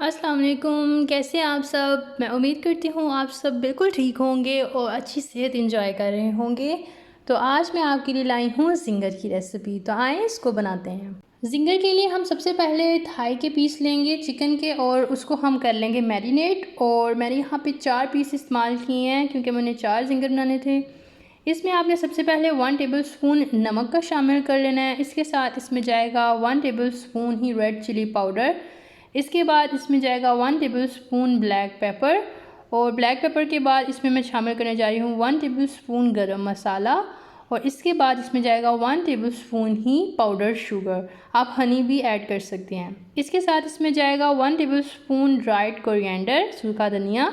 अस्सलाम वालेकुम, कैसे हैं आप सब। मैं उम्मीद करती हूँ आप सब बिल्कुल ठीक होंगे और अच्छी सेहत एंजॉय कर रहे होंगे। तो आज मैं आपके लिए लाई हूँ ज़िंगर की रेसिपी। तो आएँ इसको बनाते हैं। ज़िंगर के लिए हम सबसे पहले थाई के पीस लेंगे चिकन के और उसको हम कर लेंगे मैरिनेट। और मैंने यहाँ पे 4 पीस इस्तेमाल किए हैं क्योंकि मैंने 4 ज़िंगर बनाने थे। इसमें आपने सबसे पहले 1 टेबलस्पून नमक का शामिल कर लेना है। इसके साथ इसमें जाएगा 1 टेबलस्पून ही रेड चिली पाउडर। इसके बाद इसमें जाएगा 1 टेबलस्पून ब्लैक पेपर। और ब्लैक पेपर के बाद इसमें मैं शामिल करने जा रही हूँ 1 टेबलस्पून गरम मसाला। और इसके बाद इसमें जाएगा 1 टेबलस्पून ही पाउडर शुगर। आप हनी भी ऐड कर सकते हैं। इसके साथ इसमें जाएगा 1 टेबलस्पून ड्राइड कोरिएंडर सूखा धनिया।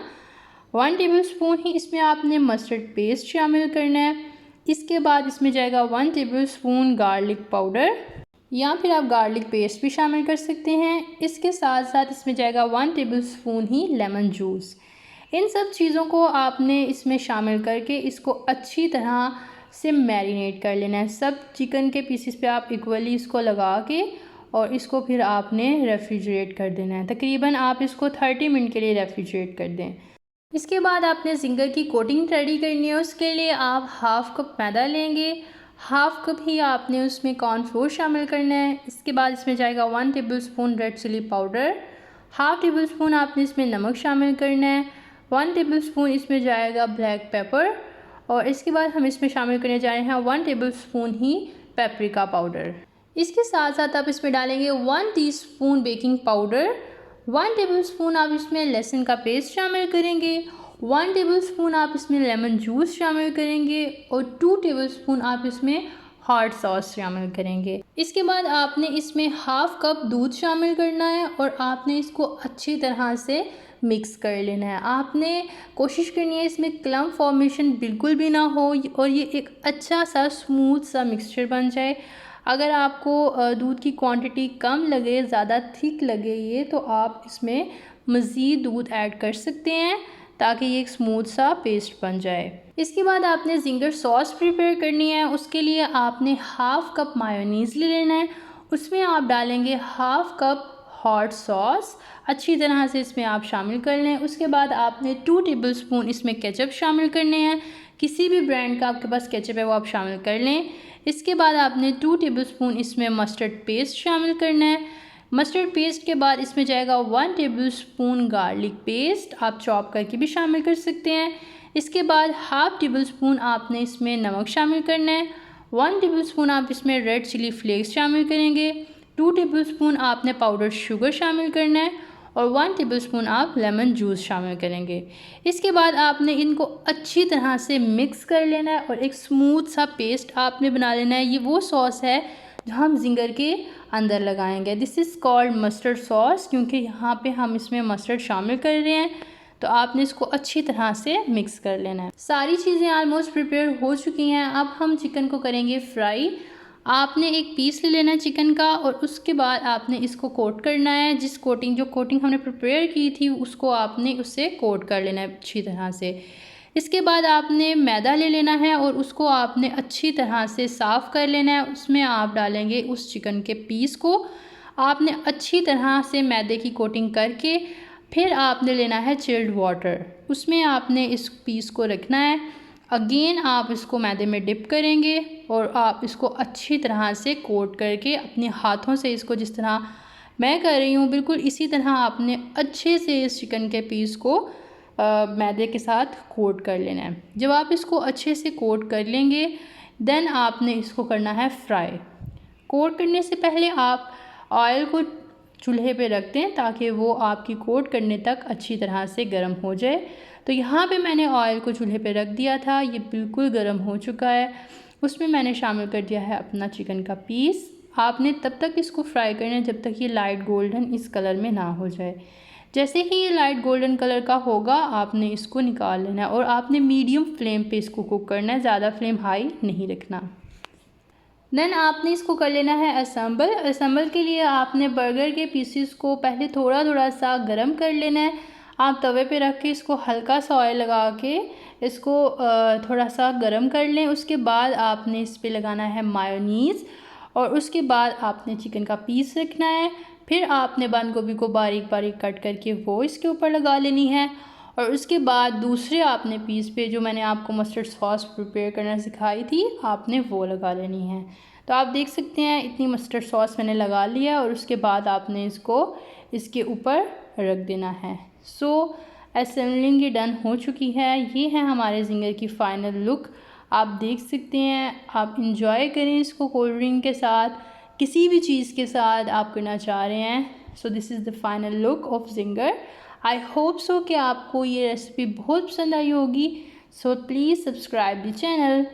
1 टेबलस्पून ही इसमें आपने मस्टर्ड पेस्ट शामिल करना है। इसके बाद इसमें जाएगा 1 टेबलस्पून गार्लिक पाउडर या फिर आप गार्लिक पेस्ट भी शामिल कर सकते हैं। इसके साथ साथ इसमें जाएगा 1 टेबलस्पून ही लेमन जूस। इन सब चीज़ों को आपने इसमें शामिल करके इसको अच्छी तरह से मैरिनेट कर लेना है। सब चिकन के पीसेस पे आप इक्वली इसको लगा के और इसको फिर आपने रेफ्रिजरेट कर देना है। तकरीबन आप इसको 30 मिनट के लिए रेफ्रिजरेट कर दें। इसके बाद आपने ज़िंगर की कोटिंग रेडी करनी है। उसके लिए आप हाफ़ कप मैदा लेंगे, हाफ़ कप ही आपने उसमें कॉर्नफ्लोर शामिल करना है। इसके बाद इसमें जाएगा 1 tablespoon red chilli powder, half tablespoon आपने इसमें नमक शामिल करना है, 1 टेबलस्पून इसमें जाएगा ब्लैक पेपर। और इसके बाद हम इसमें शामिल करने जा रहे हैं 1 टेबलस्पून ही पेपरिका पाउडर। इसके साथ साथ आप इसमें डालेंगे 1 टीस्पून बेकिंग पाउडर, 1 टेबलस्पून आप इसमें लहसुन का पेस्ट शामिल करेंगे, 1 टेबलस्पून आप इसमें लेमन जूस शामिल करेंगे और 2 टेबलस्पून आप इसमें हॉट सॉस शामिल करेंगे। इसके बाद आपने इसमें हाफ़ कप दूध शामिल करना है और आपने इसको अच्छी तरह से मिक्स कर लेना है। आपने कोशिश करनी है इसमें क्लम फॉर्मेशन बिल्कुल भी ना हो और ये एक अच्छा सा स्मूथ सा मिक्सचर बन जाए। अगर आपको दूध की क्वांटिटी कम लगे, ज़्यादा थिक लगे ये, तो आप इसमें मज़ीद दूध ऐड कर सकते हैं ताकि ये एक स्मूथ सा पेस्ट बन जाए। इसके बाद आपने ज़िंगर सॉस प्रिपेयर करनी है। उसके लिए आपने हाफ़ कप मायोनीज़ ले लेना है। उसमें आप डालेंगे हाफ़ कप हॉट सॉस। अच्छी तरह से इसमें आप शामिल कर लें। उसके बाद आपने 2 टेबलस्पून इसमें केचप शामिल करने हैं। किसी भी ब्रांड का आपके पास केचप है वो आप शामिल कर लें। इसके बाद आपने 2 टेबलस्पून इसमें मस्टर्ड पेस्ट शामिल करना है। मस्टर्ड पेस्ट के बाद इसमें जाएगा 1 टेबलस्पून गार्लिक पेस्ट, आप चॉप करके भी शामिल कर सकते हैं। इसके बाद हाफ़ टेबलस्पून आपने इसमें नमक शामिल करना है, 1 टेबलस्पून आप इसमें रेड चिली फ्लेक्स शामिल करेंगे, 2 टेबलस्पून आपने पाउडर शुगर शामिल करना है और 1 टेबलस्पून आप लेमन जूस शामिल करेंगे। इसके बाद आपने इनको अच्छी तरह से मिक्स कर लेना है और एक स्मूथ सा पेस्ट आपने बना लेना है। ये वो सॉस है जो हम ज़िंगर के अंदर लगाएंगे। This is called mustard sauce क्योंकि यहाँ पे हम इसमें मस्टर्ड शामिल कर रहे हैं। तो आपने इसको अच्छी तरह से मिक्स कर लेना है। सारी चीज़ें ऑलमोस्ट प्रिपेयर हो चुकी हैं। अब हम चिकन को करेंगे फ्राई। आपने एक पीस ले लेना है चिकन का और उसके बाद आपने इसको कोट करना है। जो कोटिंग हमने प्रिपेयर की थी उसको आपने उससे कोट कर लेना है अच्छी तरह से। इसके बाद आपने मैदा ले लेना है और उसको आपने अच्छी तरह से साफ़ कर लेना है। उसमें आप डालेंगे उस चिकन के पीस को। आपने अच्छी तरह से मैदे की कोटिंग करके फिर आपने लेना है चिल्ड वाटर, उसमें आपने इस पीस को रखना है। अगेन आप इसको मैदे में डिप करेंगे और आप इसको अच्छी तरह से कोट करके अपने हाथों से इसको, जिस तरह मैं कर रही हूँ बिल्कुल इसी तरह आपने अच्छे से इस चिकन के पीस को मैदे के साथ कोट कर लेना है। जब आप इसको अच्छे से कोट कर लेंगे देन आपने इसको करना है फ्राई। कोट करने से पहले आप ऑयल को चूल्हे पे रख दें ताकि वो आपकी कोट करने तक अच्छी तरह से गर्म हो जाए। तो यहाँ पे मैंने ऑयल को चूल्हे पे रख दिया था, ये बिल्कुल गर्म हो चुका है। उसमें मैंने शामिल कर दिया है अपना चिकन का पीस। आपने तब तक इसको फ्राई करना है जब तक ये लाइट गोल्डन इस कलर में ना हो जाए। जैसे ही ये लाइट गोल्डन कलर का होगा आपने इसको निकाल लेना है और आपने मीडियम फ्लेम पे इसको कुक करना है, ज़्यादा फ्लेम हाई नहीं रखना। देन आपने इसको कर लेना है असम्बल। असम्बल के लिए आपने बर्गर के पीसेस को पहले थोड़ा थोड़ा सा गरम कर लेना है। आप तवे पे रख के इसको हल्का सा ऑयल लगा के इसको थोड़ा सा गरम कर लें। उसके बाद आपने इस पे लगाना है मायोनीज़ और उसके बाद आपने चिकन का पीस रखना है। फिर आपने बंद गोभी को बारीक बारीक कट करके वो इसके ऊपर लगा लेनी है। और उसके बाद दूसरे आपने पीस पे जो मैंने आपको मस्टर्ड सॉस प्रिपेयर करना सिखाई थी, आपने वो लगा लेनी है। तो आप देख सकते हैं इतनी मस्टर्ड सॉस मैंने लगा लिया और उसके बाद आपने इसको इसके ऊपर रख देना है। सो असेंबलिंग ये डन हो चुकी है। ये है हमारे जिंगर की फ़ाइनल लुक। आप देख सकते हैं, आप इंजॉय करें इसको कोल्ड ड्रिंक के साथ, किसी भी चीज़ के साथ आप करना चाह रहे हैं। So this is the final look of ginger. I hope so कि आपको ये रेसिपी बहुत पसंद आई होगी। So please subscribe the channel.